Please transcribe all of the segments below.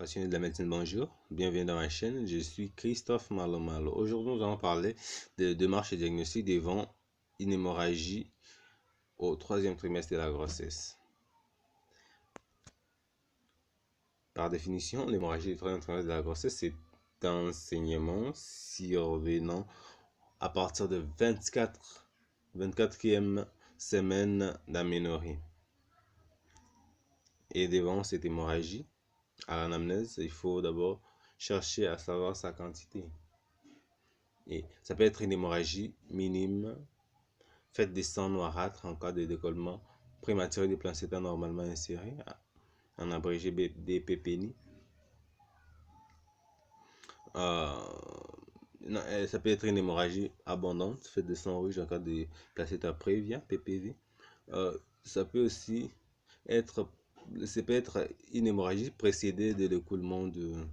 Passionné de la médecine, bonjour, bienvenue dans ma chaîne, je suis Christophe Malo. Aujourd'hui nous allons parler de démarche et diagnostic devant une hémorragie au troisième trimestre de la grossesse. Par définition, l'hémorragie du troisième trimestre de la grossesse, c'est un saignement survenant à partir de 24e semaine d'aménorrhée. Et devant cette hémorragie, à l'anamnèse, il faut d'abord chercher à savoir sa quantité. Et ça peut être une hémorragie minime, faite de sang noirâtre en cas de décollement prématuré du placenta normalement inséré, en abrégé DPPNI. Ça peut être une hémorragie abondante, faite de sang rouge en cas de placenta prévia, PPV. Ça peut aussi être, une hémorragie précédée de l'écoulement de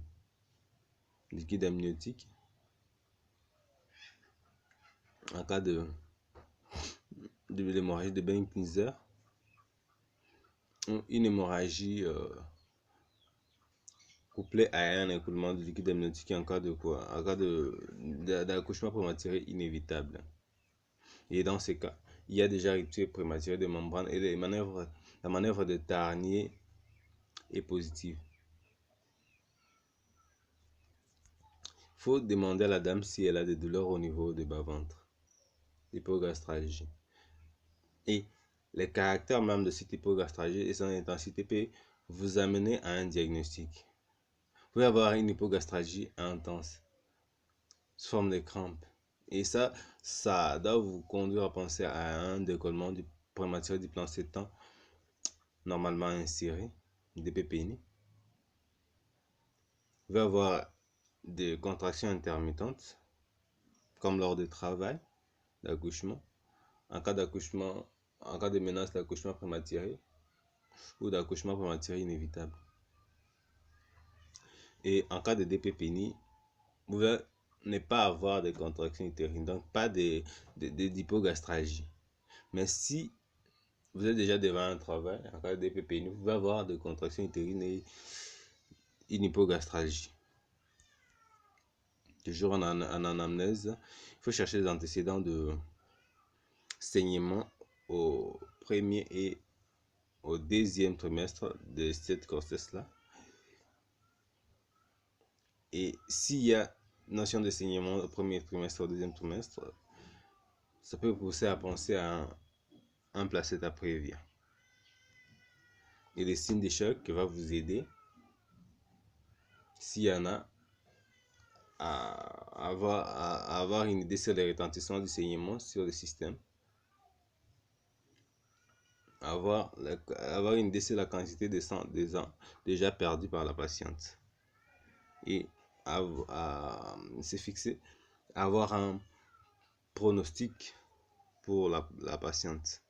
liquide amniotique. En cas de l'hémorragie de Benkiser, une hémorragie couplée à un écoulement de liquide amniotique en cas de quoi? En cas d'accouchement prématuré inévitable. Et dans ces cas, il y a déjà rupture prématurée de membrane et la manœuvre de Tarnier est positive. Il faut demander à la dame si elle a des douleurs au niveau du bas-ventre, hypogastralgie. Et les caractères même de cette hypogastralgie et son intensité peut vous amener à un diagnostic. Vous pouvez avoir une hypogastralgie intense, sous forme de crampes. Et ça doit vous conduire à penser à un décollement prématuré du placenta normalement inséré, DPPNI. Vous pouvez avoir des contractions intermittentes, comme lors du travail, d'accouchement, en cas de menace d'accouchement prématuré ou d'accouchement prématuré inévitable. Et en cas de DPPNI, vous pouvez ne pas avoir de contractions utérines, donc pas d'hypogastralgie. Mais si vous êtes déjà devant un travail, en cas de DPPNI, vous pouvez avoir des contractions utérines et une hypogastralgie. Toujours en anamnèse, il faut chercher les antécédents de saignement au premier et au deuxième trimestre de cette grossesse-là. Et s'il y a notion de saignement au premier trimestre, au deuxième trimestre, ça peut vous pousser à penser à un placenta prévia. Et les signes de choc qui vont vous aider, s'il y en a, à avoir une idée sur les retentissements du saignement sur le système, avoir une idée sur la quantité de sang déjà perdu par la patiente, et se fixer, avoir un pronostic pour la patiente.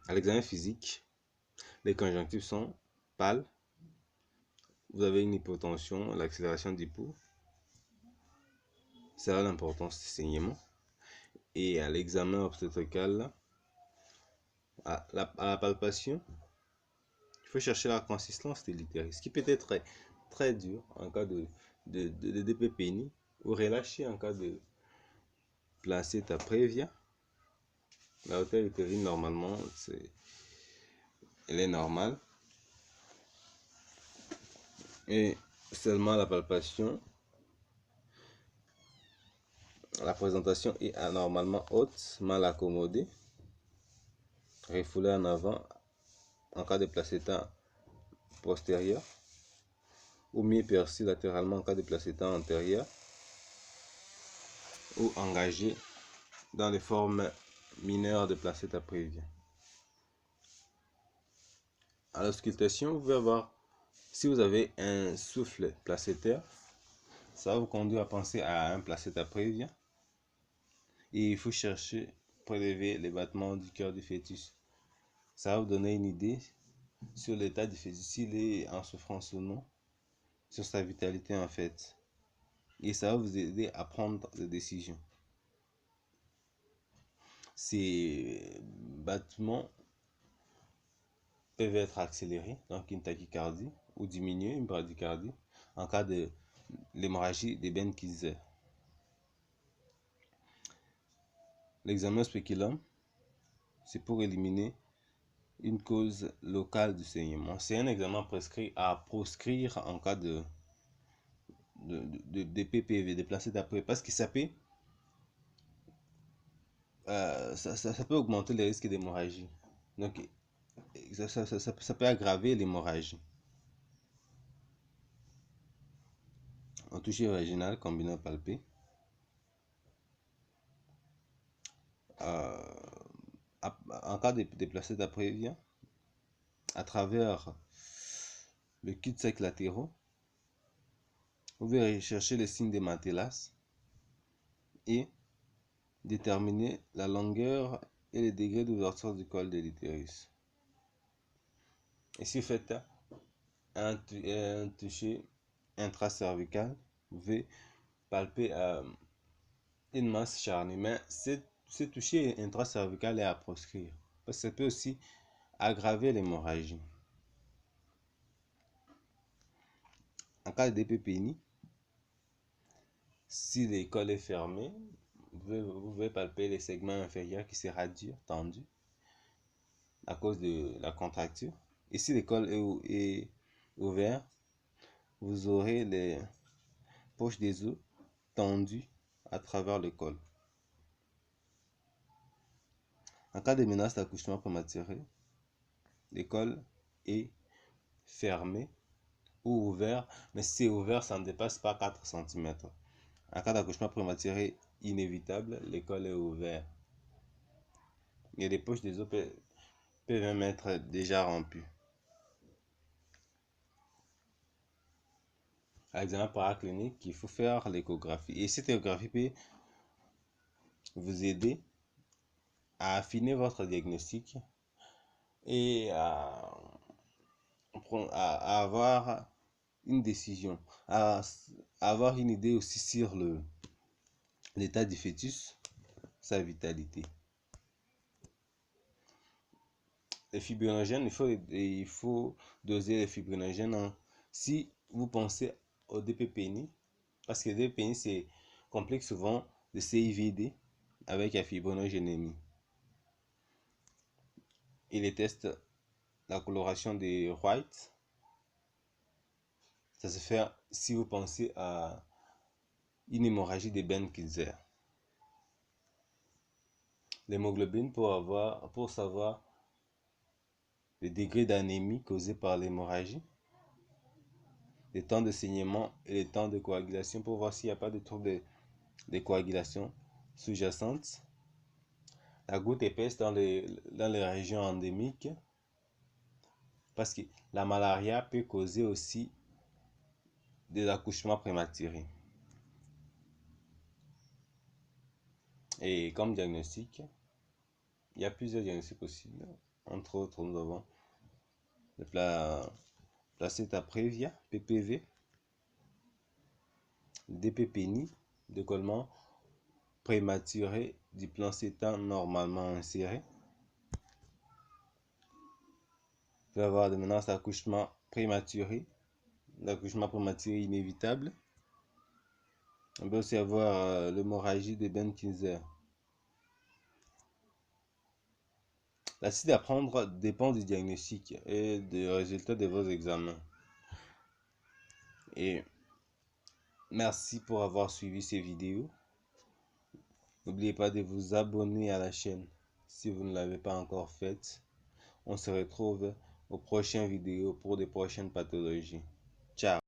À l'examen physique, les conjonctives sont pâles, vous avez une hypotension, l'accélération du pouls, c'est là l'importance du saignement. Et à l'examen obstétrical, à la palpation, il faut chercher la consistance de l'utérus, ce qui peut être très dur en cas de DPPNI, ou relâché en cas de placenta prévia. La hauteur utérine, normalement, elle est normale. Et seulement la palpation, la présentation est anormalement haute, mal accommodée, refoulée en avant en cas de placenta postérieur, ou mi-percée latéralement en cas de placenta antérieur, ou engagée dans les formes mineures de placenta prévia. À l'auscultation, vous pouvez avoir, si vous avez un souffle placentaire, ça va vous conduire à penser à un placenta prévia. Et il faut chercher, prélever les battements du cœur du fœtus. Ça va vous donner une idée sur l'état du fœtus, s'il est en souffrance ou non, sur sa vitalité en fait. Et ça va vous aider à prendre des décisions. Ces battements peuvent être accélérées, donc une tachycardie, ou diminuées, une bradycardie, en cas de l'hémorragie d'Eben-Kieser. L'examen spéculum, c'est pour éliminer une cause locale du saignement. C'est un examen prescrit à proscrire en cas de PPV, de placenta prévia, parce que ça peut, ça peut augmenter les risques d'hémorragie. Donc, ça peut aggraver l'hémorragie. En toucher vaginal combiné palpé. En cas de placenta prévia, à travers le cul-de-sac latéraux, vous pouvez rechercher les signes des mantellas et déterminer la longueur et le degré d'ouverture du col de l'utérus. Et si vous faites un toucher intracervical, vous pouvez palper une masse charnue. Mais ce toucher intracervical est à proscrire, parce que ça peut aussi aggraver l'hémorragie. En cas de DPPNI, si le col est fermé, vous pouvez palper les segments inférieurs qui se radient, tendus, à cause de la contracture. Et si le col est ouvert, vous aurez les poches des os tendues à travers le col. En cas de menace d'accouchement prématuré, le col est fermé ou ouvert, mais si c'est ouvert, ça ne dépasse pas 4 cm. En cas d'accouchement prématuré inévitable, le col est ouvert. Et les poches des os peuvent même être déjà rompues. À l'examen paraclinique, il faut faire l'échographie. Et cette échographie peut vous aider à affiner votre diagnostic et à avoir une décision, à avoir une idée aussi sur l'état du fœtus, sa vitalité. Les fibrinogènes, il faut doser les fibrinogènes si vous pensez au DPPNI, parce que le DPPNI c'est complique souvent de CIVD avec la fibrinogénémie. Et les tests, la coloration des whites, ça se fait si vous pensez à une hémorragie d'Eben-Kieser. L'hémoglobine pour savoir le degré d'anémie causé par l'hémorragie, le temps de saignement et le temps de coagulation pour voir s'il n'y a pas de trouble de coagulation sous-jacente. La goutte épaisse dans les régions endémiques, parce que la malaria peut causer aussi des accouchements prématurés. Et comme diagnostic, il y a plusieurs diagnostics possibles. Entre autres, nous avons le placenta prévia, PPV, DPPNI, décollement prématuré du placenta normalement inséré. Il peut y avoir des menaces d'accouchement prématuré, d'accouchement prématuré inévitable. On peut aussi avoir l'hémorragie d'Eben-Kieser. La décision à prendre dépend du diagnostic et des résultats de vos examens. Et merci pour avoir suivi ces vidéos. N'oubliez pas de vous abonner à la chaîne si vous ne l'avez pas encore fait. On se retrouve aux prochaines vidéos pour de prochaines pathologies. Ciao.